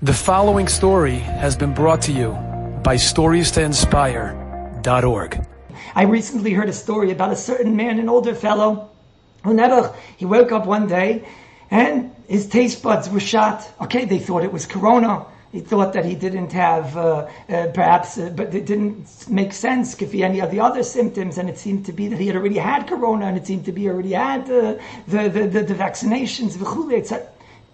The following story has been brought to you by StoriesToInspire.org. I recently heard a story about a certain man, an older fellow, who he woke up one day and his taste buds were shot. Okay, they thought it was corona. He thought that he didn't have, but it didn't make sense if he had any of the other symptoms, and it seemed to be that he had already had corona, and it seemed to be he already had the vaccinations.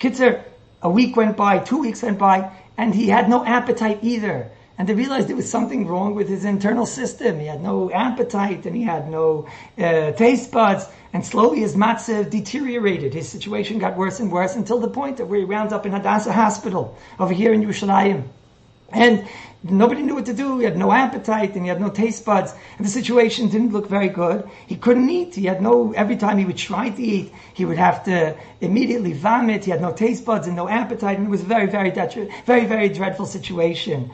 Kitzer, a week went by, 2 weeks went by, and he had no appetite either. And they realized there was something wrong with his internal system. He had no appetite and he had no taste buds. And slowly his matzah deteriorated. His situation got worse and worse until the point of where he wound up in Hadassah Hospital over here in Yerushalayim. And nobody knew what to do. He had no appetite and he had no taste buds. And the situation didn't look very good. He couldn't eat. Every time he would try to eat, he would have to immediately vomit. He had no taste buds and no appetite. And it was a very, very, very, very dreadful situation.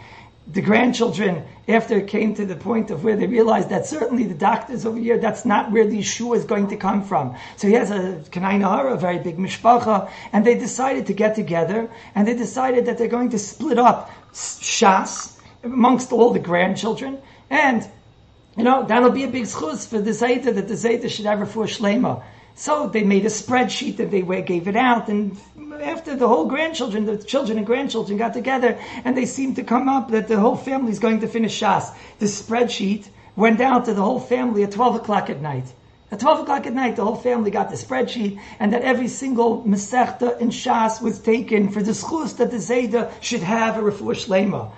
The grandchildren, after it came to the point of where they realized that certainly the doctors over here, that's not where the Yeshua is going to come from. So he has a very big mishpacha, and they decided to get together, and they decided that they're going to split up Shas amongst all the grandchildren, and that'll be a big schus for the Zayda, that the Zayda should have refuah shlema. So they made a spreadsheet and they gave it out, and after the children and grandchildren got together, and they seemed to come up that the whole family is going to finish Shas. The spreadsheet went out to the whole family at 12 o'clock at night. At 12 o'clock at night, the whole family got the spreadsheet, and that every single Masechta in Shas was taken for the schus that the Zayda should have a refuah shlema.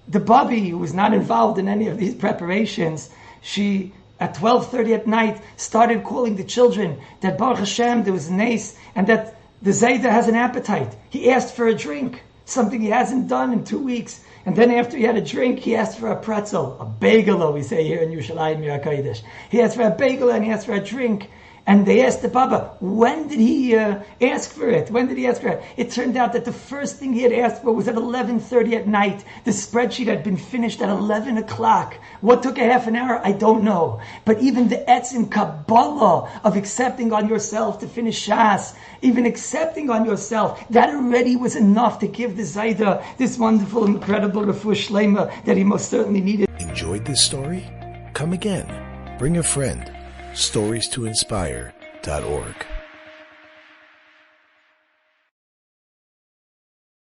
The Babi, who was not involved in any of these preparations, she at 12:30 at night started calling the children that Baruch Hashem, there was an ace, and that the Zayda has an appetite. He asked for a drink, something he hasn't done in 2 weeks. And then after he had a drink, he asked for a pretzel, a bagel, we say here in Yerushalayim, Miraculous. He asked for a bagel and he asked for a drink. And they asked the Baba, when did he ask for it? When did he ask for it? It turned out that the first thing he had asked for was at 11:30 at night. The spreadsheet had been finished at 11 o'clock. What took a half an hour? I don't know. But even the etzim Kabbalah of accepting on yourself to finish Shas, even accepting on yourself, that already was enough to give the Zayda this wonderful, incredible refuah shlema that he most certainly needed. Enjoyed this story? Come again. Bring a friend. StoriesToInspire.org